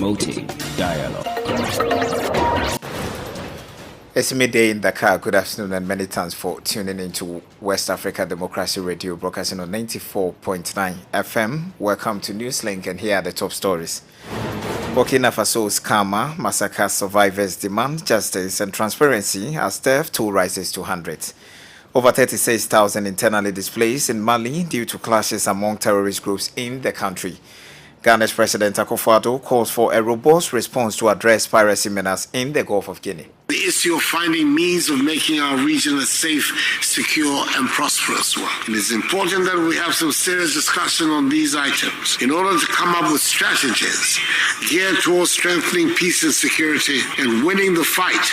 promoting dialogue. It's midday in Dakar. Good afternoon and many thanks for tuning into West Africa Democracy Radio, broadcasting on 94.9 FM. Welcome to Newslink, and here are the top stories. Burkina Faso's Kama massacre survivors demand justice and transparency as death toll rises to hundreds. Over 36,000 internally displaced in Mali due to clashes among terrorist groups in the country. Ghana's President Akufo-Addo calls for a robust response to address piracy menace in the Gulf of Guinea. The issue of finding means of making our region a safe, secure, and prosperous one. It is important that we have some serious discussion on these items in order to come up with strategies geared towards strengthening peace and security and winning the fight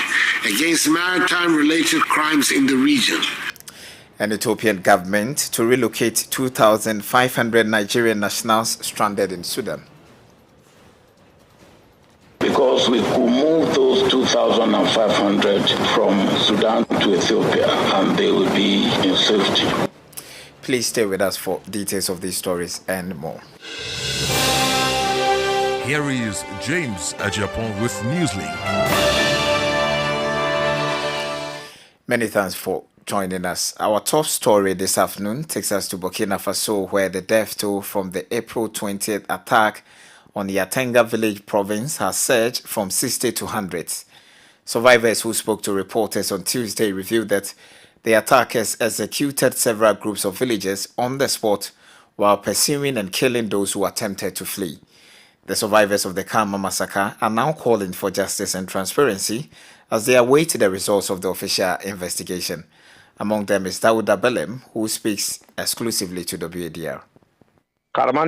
against maritime-related crimes in the region. An Ethiopian government to relocate 2,500 Nigerian nationals stranded in Sudan. Because we could move those 2,500 from Sudan to Ethiopia and they will be in safety. Please stay with us for details of these stories and more. Here is James Adjapong with Newslink. Many thanks for joining us. Our top story this afternoon takes us to Burkina Faso, where the death toll from the April 20th attack on the Yatenga village province has surged from 60 to hundreds. Survivors who spoke to reporters on Tuesday revealed that the attackers executed several groups of villagers on the spot while pursuing and killing those who attempted to flee. The survivors of the Kama massacre are now calling for justice and transparency as they await the results of the official investigation. Among them is Daouda Belem, who speaks exclusively to WADR. Karma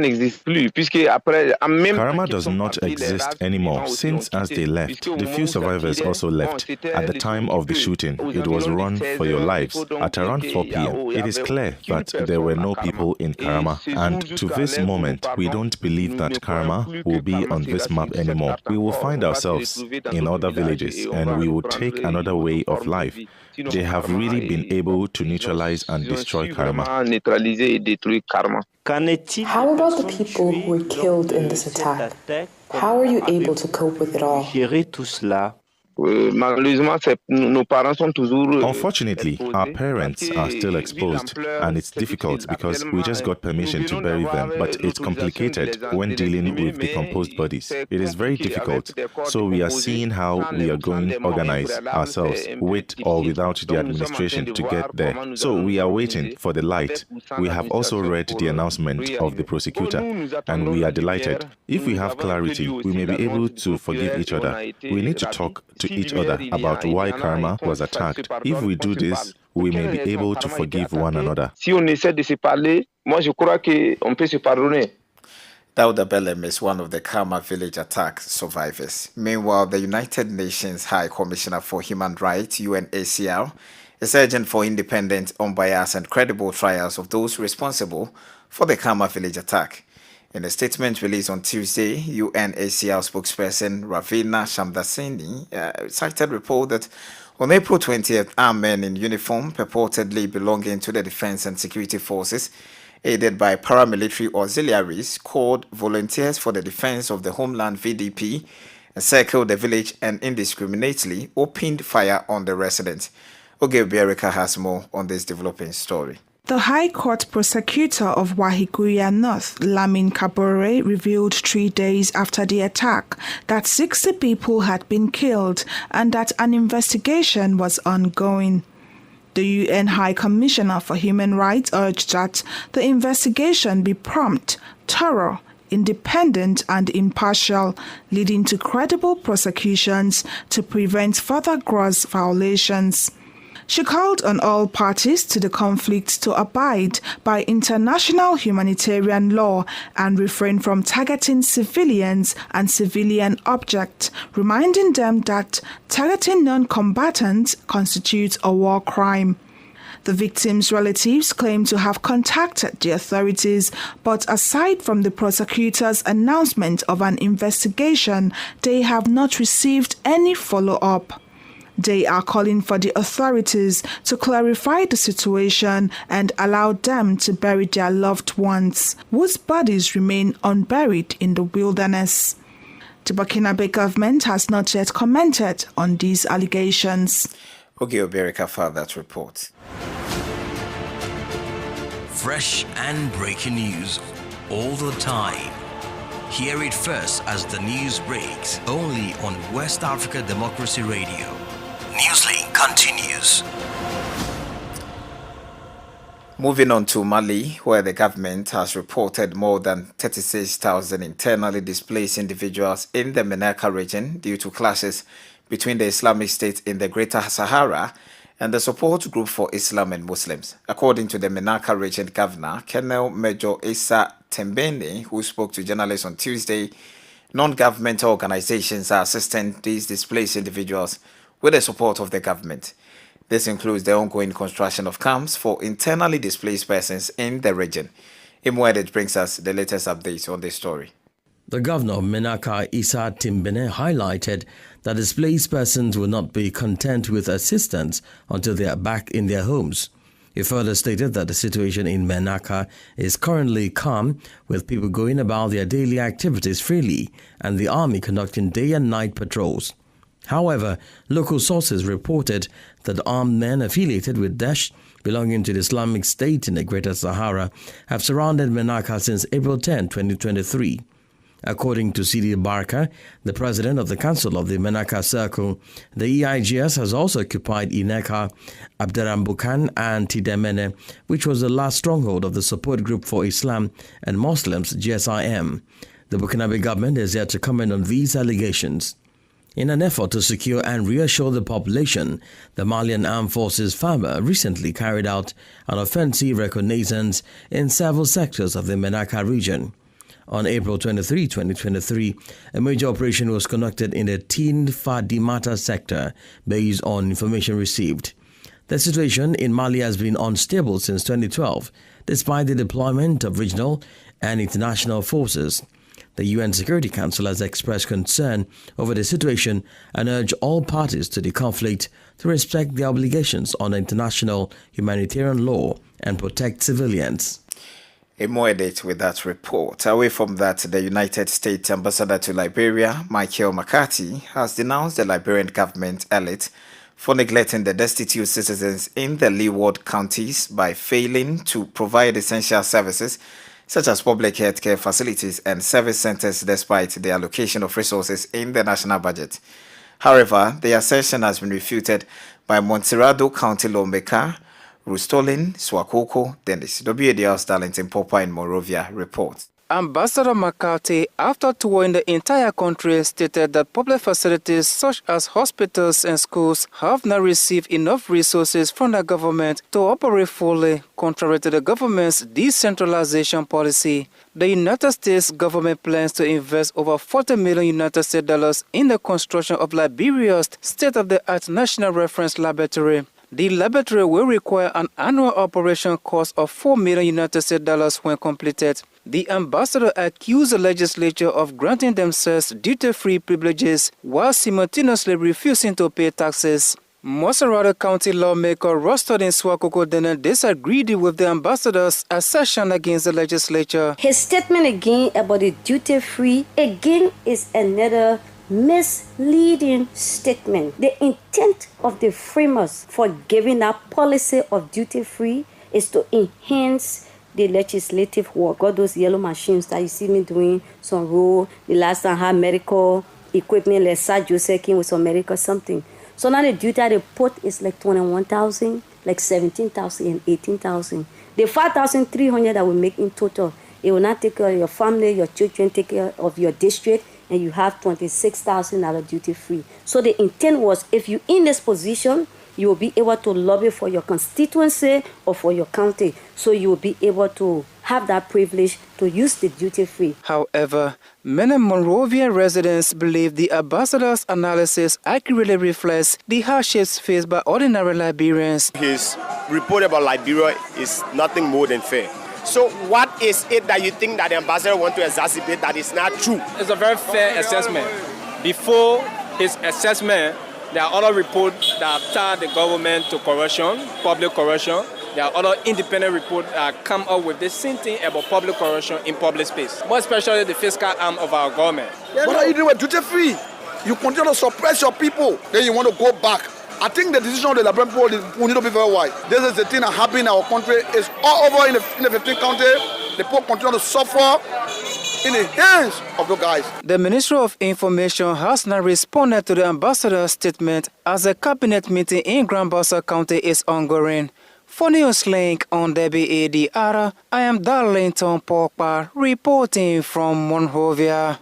does not exist anymore since as they left. The few survivors also left. At the time of the shooting, it was run for your lives. At around 4 p.m., it is clear that there were no people in Karama. And to this moment, we don't believe that Karama will be on this map anymore. We will find ourselves in other villages and we will take another way of life. They have really been able to neutralize and destroy Karama. How about the people who were killed in this attack? How are you able to cope with it all? Unfortunately, our parents are still exposed, and it's difficult because we just got permission to bury them, but it's complicated when dealing with decomposed bodies. It is very difficult, so we are seeing how we are going to organize ourselves with or without the administration to get there. So we are waiting for the light. We have also read the announcement of the prosecutor, and we are delighted. If we have clarity, we may be able to forgive each other. We need to talk to each other about why Karama was attacked. If we do this, we may be able to forgive one another. Daouda Belem is one of the Kama village attack survivors. Meanwhile, the United Nations High Commissioner for Human Rights, UNHCR, is urging for independent, unbiased and credible trials of those responsible for the Kama village attack. In a statement released on Tuesday, UNHCR spokesperson Ravina Shamdasani cited report that on April 20th, armed men in uniform purportedly belonging to the Defense and Security Forces, aided by paramilitary auxiliaries called Volunteers for the Defense of the Homeland VDP, encircled the village and indiscriminately opened fire on the residents. Oge Biarika has more on this developing story. The High Court prosecutor of Wahikuya North, Lamin Kabore, revealed 3 days after the attack that 60 people had been killed and that an investigation was ongoing. The UN High Commissioner for Human Rights urged that the investigation be prompt, thorough, independent and impartial, leading to credible prosecutions to prevent further gross violations. She called on all parties to the conflict to abide by international humanitarian law and refrain from targeting civilians and civilian objects, reminding them that targeting non-combatants constitutes a war crime. The victims' relatives claim to have contacted the authorities, but aside from the prosecutor's announcement of an investigation, they have not received any follow-up. They are calling for the authorities to clarify the situation and allow them to bury their loved ones, whose bodies remain unburied in the wilderness. The Burkinabe government has not yet commented on these allegations. Ogi Oberika for that report. Fresh and breaking news all the time. Hear it first as the news breaks, only on West Africa Democracy Radio. Newslink continues. Moving on to Mali, where the government has reported more than 36,000 internally displaced individuals in the Menaka region due to clashes between the Islamic State in the Greater Sahara and the Support Group for Islam and Muslims. According to the Menaka region governor, Colonel Major Issa Tembene, who spoke to journalists on Tuesday, non-governmental organizations are assisting these displaced individuals with the support of the government. This includes the ongoing construction of camps for internally displaced persons in the region. Imwedit brings us the latest updates on this story. The governor of Menaka, Issa Tembene, highlighted that displaced persons will not be content with assistance until they are back in their homes. He further stated that the situation in Menaka is currently calm, with people going about their daily activities freely and the army conducting day and night patrols. However, local sources reported that armed men affiliated with Daesh belonging to the Islamic State in the Greater Sahara have surrounded Menaka since April 10, 2023. According to Sidi Barka, the president of the Council of the Menaka Circle, the EIGS has also occupied Ineka, Abderrambukan and Tidemene, which was the last stronghold of the Support Group for Islam and Muslims, GSIM. The Burkinabe government is yet to comment on these allegations. In an effort to secure and reassure the population, the Malian Armed Forces FAMA recently carried out an offensive reconnaissance in several sectors of the Menaka region. On April 23, 2023, a major operation was conducted in the Tin Fadimata sector based on information received. The situation in Mali has been unstable since 2012, despite the deployment of regional and international forces. The UN Security Council has expressed concern over the situation and urged all parties to the conflict to respect their obligations on international humanitarian law and protect civilians. A more edit with that report. Away from that, the United States Ambassador to Liberia, Michael McCarthy, has denounced the Liberian government elite for neglecting the destitute citizens in the leeward counties by failing to provide essential services such as public healthcare facilities and service centers despite the allocation of resources in the national budget. However, the assertion has been refuted by Montserrado County lawmaker Rustolin Swakoko Dennis. WADR's Darlington Popper in Monrovia reports. Ambassador McCarthy, after touring the entire country, stated that public facilities such as hospitals and schools have not received enough resources from the government to operate fully, contrary to the government's decentralization policy. The United States government plans to invest over $40 million United States dollars in the construction of Liberia's state-of-the-art national reference laboratory. The laboratory will require an annual operation cost of $4 million United States dollars when completed. The ambassador accused the legislature of granting themselves duty-free privileges while simultaneously refusing to pay taxes. Montserrado County lawmaker Rustolin Swakoko Dennis disagreed with the ambassador's assertion against the legislature. His statement again about the duty-free again is another misleading statement. The intent of the framers for giving a policy of duty-free is to enhance the legislative work. Got those yellow machines that you see me doing some role. The last time I had medical equipment, like Sir Joseph came with some medical something. So now the duty they put is like 21,000, like 17,000 and 18,000. The 5,300 that we make in total, it will not take care of your family, your children, take care of your district, and you have $26,000 duty free. So the intent was, if you're in this position, you will be able to lobby for your constituency or for your county. So you will be able to have that privilege to use the duty free. However, many Monrovian residents believe the ambassador's analysis accurately reflects the hardships faced by ordinary Liberians. His report about Liberia is nothing more than fair. So what is it that you think that the ambassador wants to exacerbate that is not true? It's a very fair assessment. Before his assessment, there are other reports that have tied the government to corruption, public corruption, there are other independent reports that come up with the same thing about public corruption in public space, more especially the fiscal arm of our government. What are you doing with duty-free? You continue to suppress your people, then you want to go back. I think the decision of the Liberian people will need to be very wide. This is the thing that happened in our country. It's all over in the 15th county. The people continue to suffer in the hands of the guys. The Ministry of Information has not responded to the ambassador's statement as the cabinet meeting in Grand Bassa County is ongoing. For Newslink on WADR, I am Darlington Pogba reporting from Monrovia.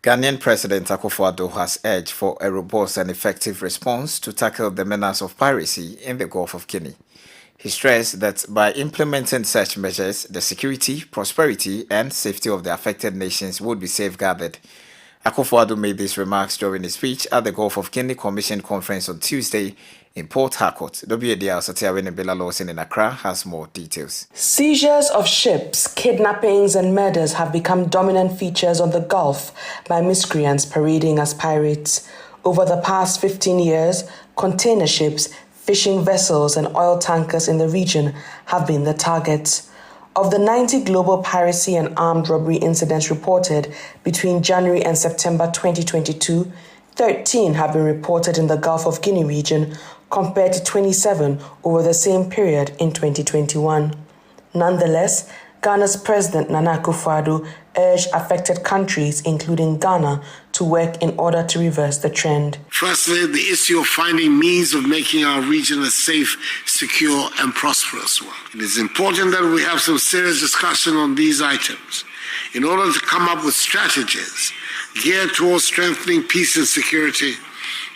Ghanaian President Akufo-Addo has urged for a robust and effective response to tackle the menace of piracy in the Gulf of Guinea. He stressed that by implementing such measures, the security, prosperity, and safety of the affected nations would be safeguarded. Akufo-Addo made these remarks during his speech at the Gulf of Guinea Commission Conference on Tuesday in Port Harcourt. WADR Satiawene Bela Lawson in Accra has more details. Seizures of ships, kidnappings and murders have become dominant features on the Gulf by miscreants parading as pirates. Over the past 15 years, container ships, fishing vessels and oil tankers in the region have been the targets. Of the 90 global piracy and armed robbery incidents reported between January and September 2022, 13 have been reported in the Gulf of Guinea region compared to 27 over the same period in 2021. Nonetheless, Ghana's President Nana Akufo-Addo urged affected countries, including Ghana, to work in order to reverse the trend. Firstly, the issue of finding means of making our region a safe, secure, and prosperous one. It is important that we have some serious discussion on these items in order to come up with strategies geared towards strengthening peace and security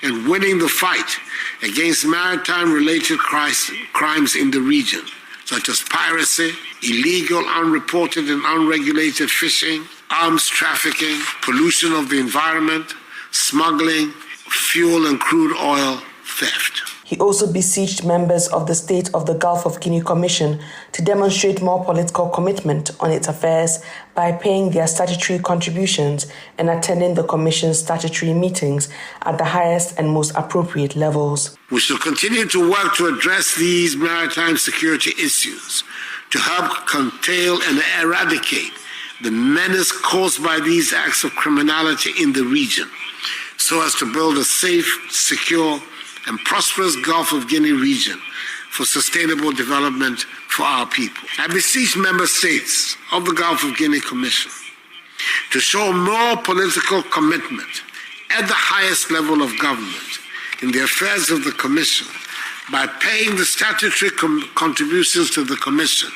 and winning the fight against maritime-related crimes in the region, such as piracy, illegal, unreported, and unregulated fishing, arms trafficking, pollution of the environment, smuggling, fuel and crude oil theft. He also beseeched members of the State of the Gulf of Guinea Commission to demonstrate more political commitment on its affairs by paying their statutory contributions and attending the Commission's statutory meetings at the highest and most appropriate levels. We shall continue to work to address these maritime security issues, to help curtail and eradicate the menace caused by these acts of criminality in the region, so as to build a safe, secure, and prosperous Gulf of Guinea region for sustainable development for our people. I beseech member states of the Gulf of Guinea Commission to show more political commitment at the highest level of government in the affairs of the Commission by paying the statutory contributions to the Commission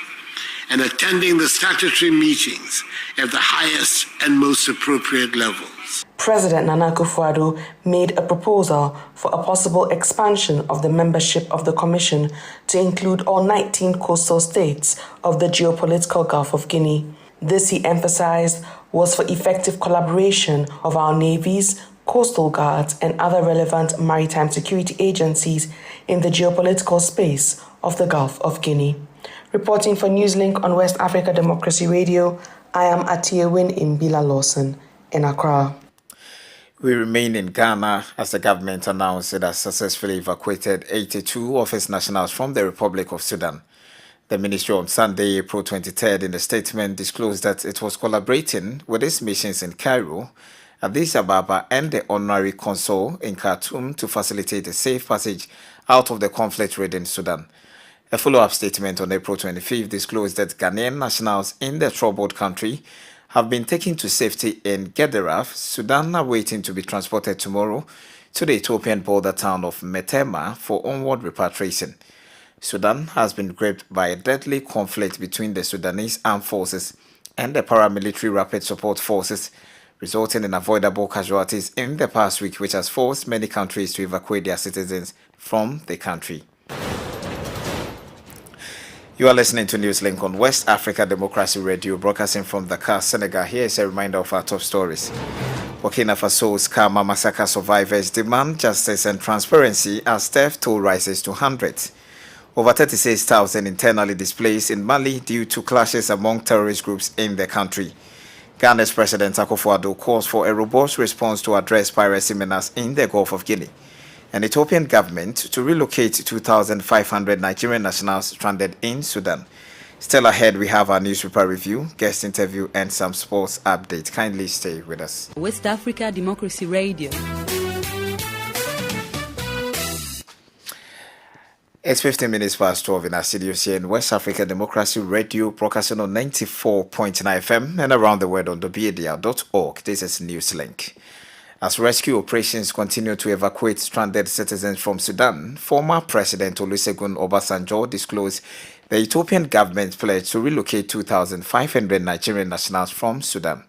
and attending the statutory meetings at the highest and most appropriate levels. President Nana Akufo-Addo made a proposal for a possible expansion of the membership of the Commission to include all 19 coastal states of the geopolitical Gulf of Guinea. This, he emphasized, was for effective collaboration of our navies, coastal guards, and other relevant maritime security agencies in the geopolitical space of the Gulf of Guinea. Reporting for Newslink on West Africa Democracy Radio, I am Atiewin Imbila Lawson in Accra. We remain in Ghana as the government announced it has successfully evacuated 82 of its nationals from the Republic of Sudan. The ministry on Sunday, April 23rd, in a statement disclosed that it was collaborating with its missions in Cairo, Addis Ababa, and the honorary consul in Khartoum to facilitate a safe passage out of the conflict-ridden Sudan. A follow-up statement on April 25th disclosed that Ghanaian nationals in the troubled country have been taken to safety in Gedaref, Sudan, are waiting to be transported tomorrow to the Ethiopian border town of Metema for onward repatriation. Sudan has been gripped by a deadly conflict between the Sudanese armed forces and the paramilitary rapid support forces, resulting in avoidable casualties in the past week, which has forced many countries to evacuate their citizens from the country. You are listening to Newslink on West Africa Democracy Radio, broadcasting from Dakar, Senegal. Here is a reminder of our top stories. Burkina Faso's Kama massacre survivors demand justice and transparency as death toll rises to hundreds. Over 36,000 internally displaced in Mali due to clashes among terrorist groups in the country. Ghana's President Akufo-Addo calls for a robust response to address piracy menace in the Gulf of Guinea. an Ethiopian government to relocate 2,500 Nigerian nationals stranded in Sudan. Still ahead, we have our newspaper review, guest interview, and some sports updates. Kindly stay with us. West Africa Democracy Radio. It's 15 minutes past 12 in our studios here in West Africa Democracy Radio, broadcasting on 94.9 FM and around the world on WADR.org. This is Newslink. As rescue operations continue to evacuate stranded citizens from Sudan, former President Olusegun Obasanjo disclosed the Ethiopian government pledged to relocate 2,500 Nigerian nationals from Sudan.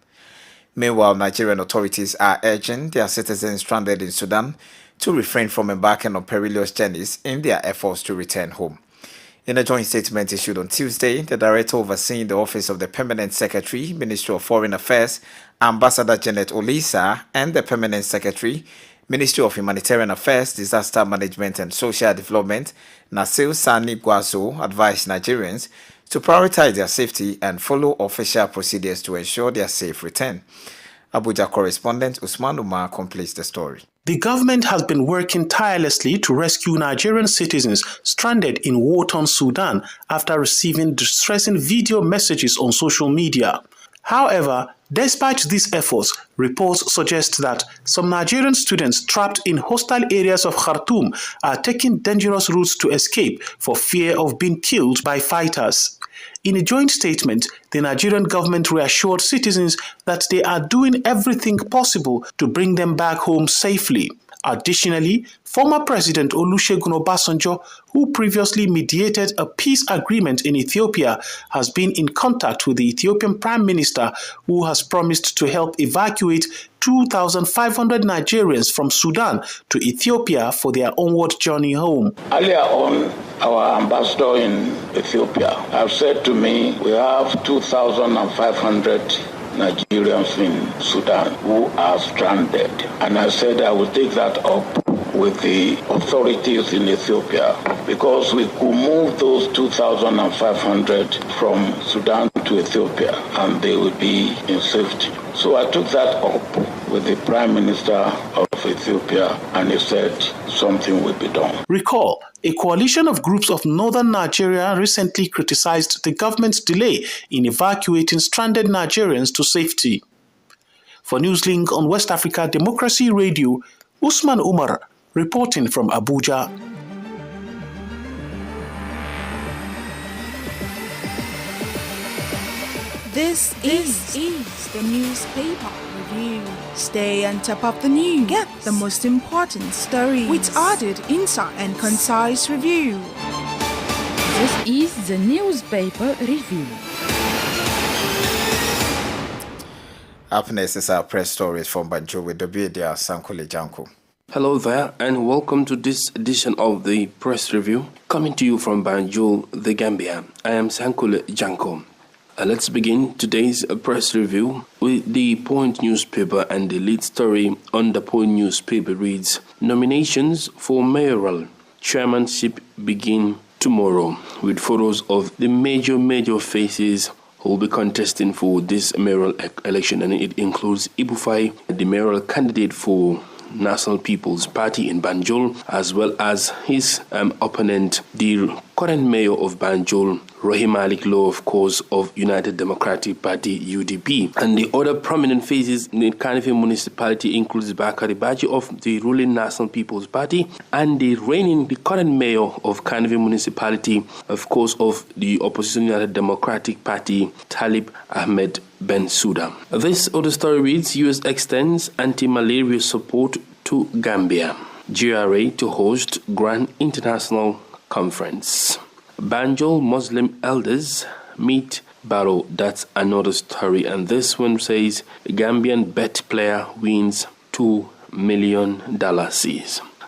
Meanwhile, Nigerian authorities are urging their citizens stranded in Sudan to refrain from embarking on perilous journeys in their efforts to return home. In a joint statement issued on Tuesday, the director overseeing the Office of the Permanent Secretary, Ministry of Foreign Affairs, Ambassador Janet Olisa, and the Permanent Secretary, Ministry of Humanitarian Affairs, Disaster Management and Social Development, Nasil Sani Gwazo, advised Nigerians to prioritize their safety and follow official procedures to ensure their safe return. Abuja correspondent Usman Umar completes the story. The government has been working tirelessly to rescue Nigerian citizens stranded in war-torn Sudan after receiving distressing video messages on social media. However, despite these efforts, reports suggest that some Nigerian students trapped in hostile areas of Khartoum are taking dangerous routes to escape for fear of being killed by fighters. In a joint statement, the Nigerian government reassured citizens that they are doing everything possible to bring them back home safely. Additionally, former President Olusegun Obasanjo, who previously mediated a peace agreement in Ethiopia, has been in contact with the Ethiopian Prime Minister, who has promised to help evacuate 2,500 Nigerians from Sudan to Ethiopia for their onward journey home. Earlier on, our ambassador in Ethiopia have said to me, we have 2,500 Nigerians in Sudan who are stranded. And I said I will take that up with the authorities in Ethiopia because we could move those 2,500 from Sudan to Ethiopia and they will be in safety. So I took that up with the Prime Minister of Ethiopia and he said something will be done. Recall, a coalition of groups of northern Nigeria recently criticized the government's delay in evacuating stranded Nigerians to safety. For Newslink on West Africa Democracy Radio, Usman Umar reporting from Abuja. This is the newspaper review. Stay on top of the news. Get the most important stories with added insight and concise review. This is the newspaper review. Up next is our press stories from Banjul with WADR Sankole Janko. Hello there and welcome to this edition of the press review. Coming to you from Banjul, the Gambia. I am Sankole Janko. Let's begin today's press review with the Point newspaper, and the lead story on the Point newspaper reads, nominations for mayoral chairmanship begin tomorrow, with photos of the major faces who will be contesting for this mayoral election, and it includes Ibufai, the mayoral candidate for National People's Party in Banjul, as well as his opponent, the current mayor of Banjul, Rohim Malik Lowe, of course, of United Democratic Party, UDP. And the other prominent faces in the Kanifi municipality includes Bakari Baji of the ruling National People's Party and the current mayor of Kanifi municipality, of course, of the opposition United Democratic Party, Talib Ahmed Bensouda. This other story reads, US extends anti-malaria support to Gambia. GRA to host Grand International Conference. Banjul Muslim elders meet Barrow. That's another story. And this one says Gambian bet player wins $2 million.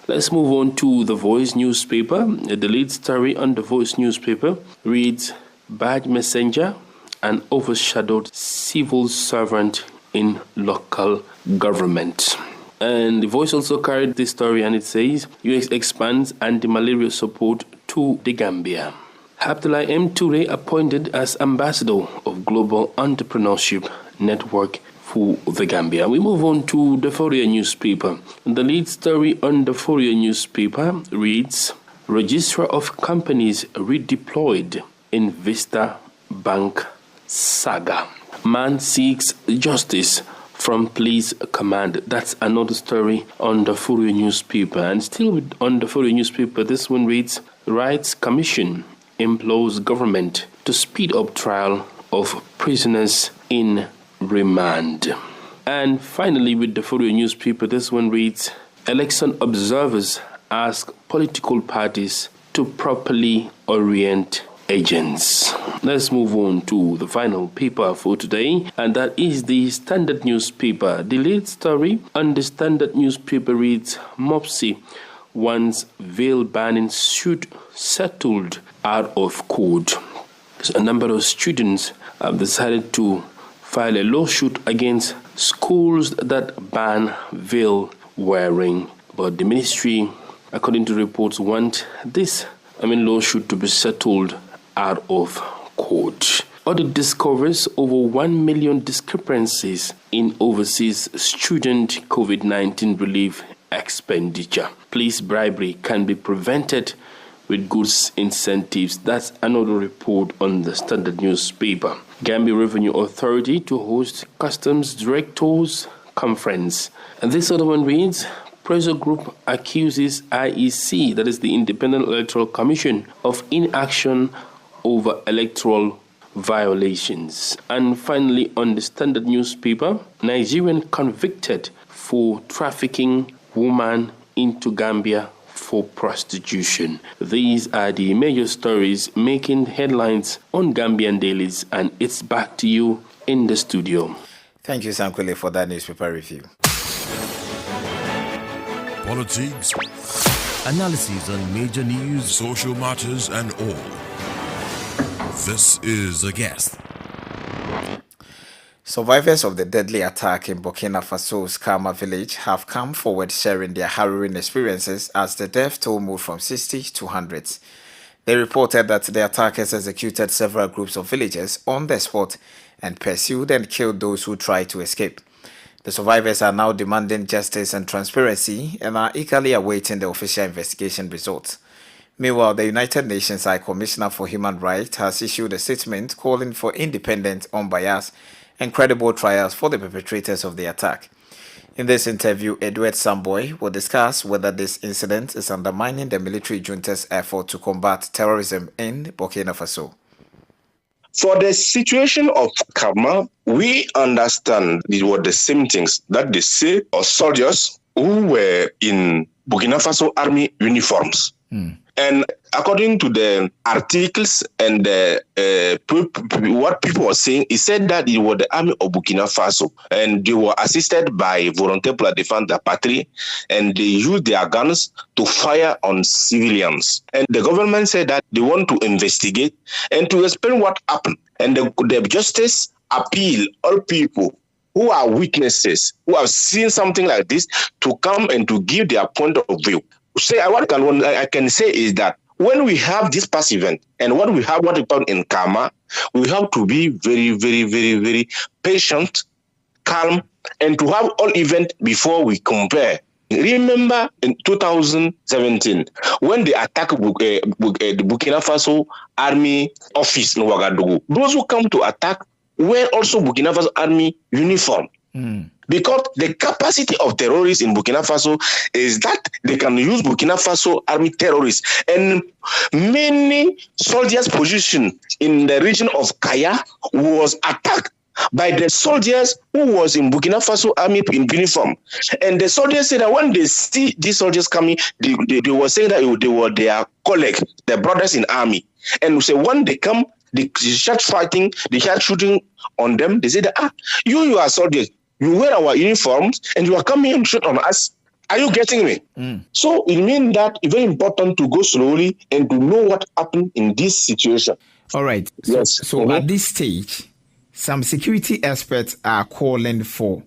Let's move on to The Voice newspaper. The lead story on The Voice newspaper reads, Bad messenger and overshadowed civil servant in local government. And The Voice also carried this story, and it says, US expands anti-malaria support to the Gambia. Abdullah M. Toure appointed as ambassador of Global Entrepreneurship Network for the Gambia. We move on to the Fourier newspaper. The lead story on the Fourier newspaper reads, Registrar of Companies redeployed in Vista Bank saga. Man seeks justice from police command. That's another story on the Fourier newspaper. And still on the Fourier newspaper, this one reads, Rights Commission implores government to speed up trial of prisoners in remand. And finally, with the Fourier newspaper, this one reads, Election observers ask political parties to properly orient agents. Let's move on to the final paper for today, and that is the Standard newspaper. The lead story on the Standard newspaper reads, Mopsy wants veil banning suit settled out of court. A number of students have decided to file a lawsuit against schools that ban veil wearing, but the ministry, according to reports, want this lawsuit to be settled out of court. Audit discovers over 1 million discrepancies in overseas student COVID-19 relief expenditure. Police bribery can be prevented with goods incentives. That's another report on the Standard newspaper. Gambia Revenue Authority to host Customs Directors Conference. And this other one reads, Pressure Group accuses IEC, that is the Independent Electoral Commission, of inaction over electoral violations. And finally, on the Standard newspaper, Nigerian convicted for trafficking woman into Gambia for prostitution. These are the major stories making headlines on Gambian dailies, and it's back to you in the studio. Thank you, Sankwele, for that newspaper review. Politics, analysis on major news, social matters, and all. This is The Guest. Survivors of the deadly attack in Burkina Faso's Kama village have come forward sharing their harrowing experiences as the death toll moved from 60 to hundreds. They reported that the attackers executed several groups of villagers on the spot and pursued and killed those who tried to escape. The survivors are now demanding justice and transparency and are eagerly awaiting the official investigation results. Meanwhile, the United Nations High Commissioner for Human Rights has issued a statement calling for independent, unbiased, and credible trials for the perpetrators of the attack. In this interview, Edward Samboy will discuss whether this incident is undermining the military junta's effort to combat terrorism in Burkina Faso. For the situation of Kama, we understand it were the same things that they say of soldiers who were in Burkina Faso army uniforms. And according to the articles and what people were saying, it said that it was the army of Burkina Faso, and they were assisted by Volontaires pour la Défense de la Patrie, and they used their guns to fire on civilians. And the government said that they want to investigate and to explain what happened. And the justice appeal all people who are witnesses, who have seen something like this, to come and to give their point of view. What I can say is that when we have this past event and what happened in Kama, we have to be very, very, very, very patient, calm, and to have all event before we compare. Remember in 2017, when they attacked the Burkina Faso army office in Ouagadougou, those who come to attack were also Burkina Faso army uniform. Because the capacity of terrorists in Burkina Faso is that they can use Burkina Faso army terrorists. And many soldiers' position in the region of Kaya was attacked by the soldiers who was in Burkina Faso army in uniform. And the soldiers said that when they see these soldiers coming, they were saying that they were their colleagues, their brothers in army. And so when they come, they start fighting, they start shooting on them. They say that, you are soldiers. You wear our uniforms and you are coming and shoot on us. Are you getting me? So it means that it's very important to go slowly and to know what happened in this situation. All right. So at this stage, some security experts are calling for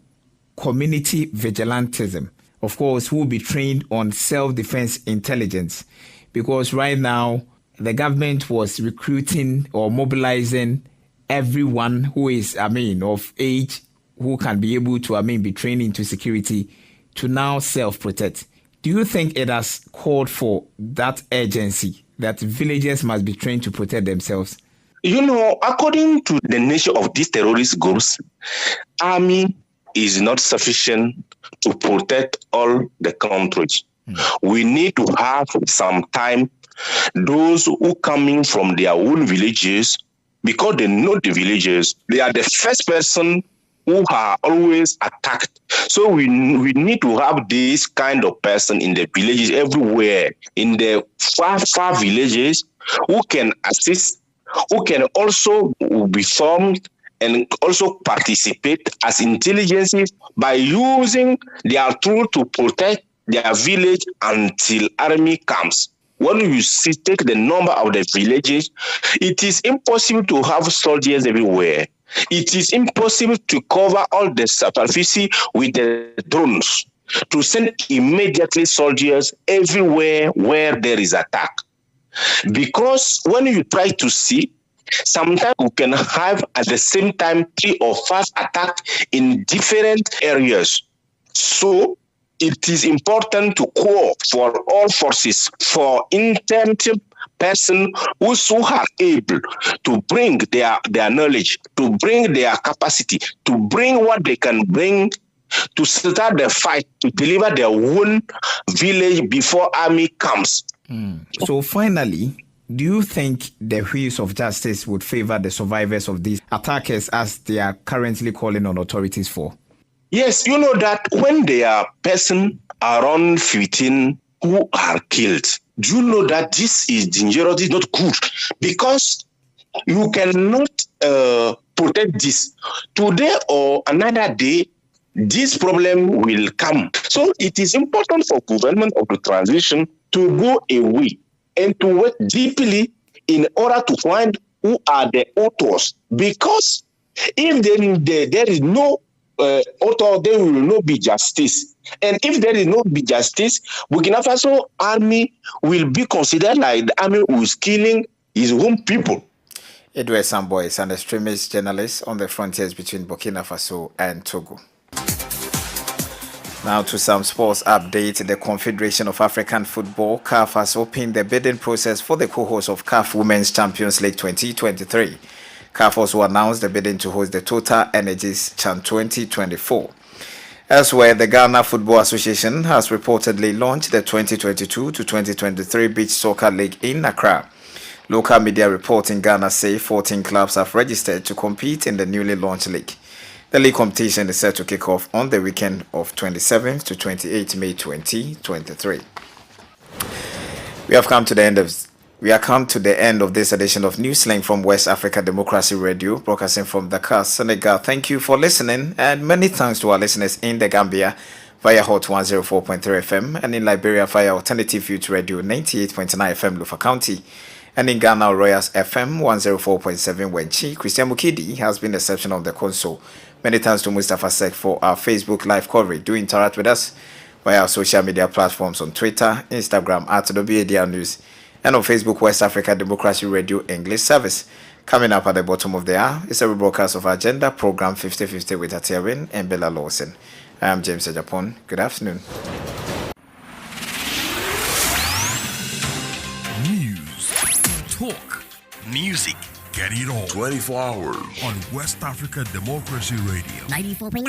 community vigilantism. Of course, who will be trained on self-defense intelligence, because right now the government was recruiting or mobilizing everyone who is, of age who can be able to, be trained into security to now self-protect. Do you think it has called for that urgency that villagers must be trained to protect themselves? According to the nature of these terrorist groups, army is not sufficient to protect all the countries. We need to have some time those who coming from their own villages, because they know the villages, they are the first person who are always attacked. So we need to have this kind of person in the villages everywhere, in the far villages, who can assist, who can also be formed and also participate as intelligence by using their tool to protect their village until army comes. When you take the number of the villages, it is impossible to have soldiers everywhere. It is impossible to cover all the superficie with the drones, to send immediately soldiers everywhere where there is attack. Because when you try to see, sometimes you can have at the same time 3 or 5 attacks in different areas. So it is important to call for all forces, for intelligent person who are able to bring their knowledge, to bring their capacity, to bring what they can bring to start the fight, to deliver their own village before army comes. So finally, do you think the wheels of justice would favor the survivors of these attackers as they are currently calling on authorities for? Yes, you know that when there are persons around 15 who are killed, do you know that this is dangerous, it's not good, because you cannot protect this. Today or another day, this problem will come. So it is important for government of the transition to go away and to work deeply in order to find who are the authors. Because if there is no author, there will not be justice. And if there is no be justice, Burkina Faso army will be considered like the army who is killing his own people. Edward Samboy is an extremist journalist on the frontiers between Burkina Faso and Togo. Now to some sports update. The Confederation of African Football, CAF, has opened the bidding process for the co-host of CAF Women's Champions League 2023. CAF also announced the bidding to host the Total Energies Chan 2024. Elsewhere, the Ghana Football Association has reportedly launched the 2022 to 2023 Beach Soccer League in Accra. Local media reports in Ghana say 14 clubs have registered to compete in the newly launched league. The league competition is set to kick off on the weekend of 27th to 28th May 2023. We have come to the end of this edition of Newslink from West Africa Democracy Radio, broadcasting from Dakar, Senegal. Thank you for listening, and many thanks to our listeners in the Gambia via Hot 104.3 FM and in Liberia via Alternative Youth Radio 98.9 FM Lufa County, and in Ghana Royals FM 104.7 Wenchi. Christian Mukidi has been the exception of the console. Many thanks to Mustafa Sek for our Facebook live coverage. Do interact with us via our social media platforms on Twitter, Instagram at WADR News, and on Facebook, West Africa Democracy Radio English Service. Coming up at the bottom of the hour is a rebroadcast of our agenda program 50/50 with Atiawin and Bella Lawson. I am James Adjapong. Good afternoon. News, talk, music, get it all 24 hours on West Africa Democracy Radio 94.9.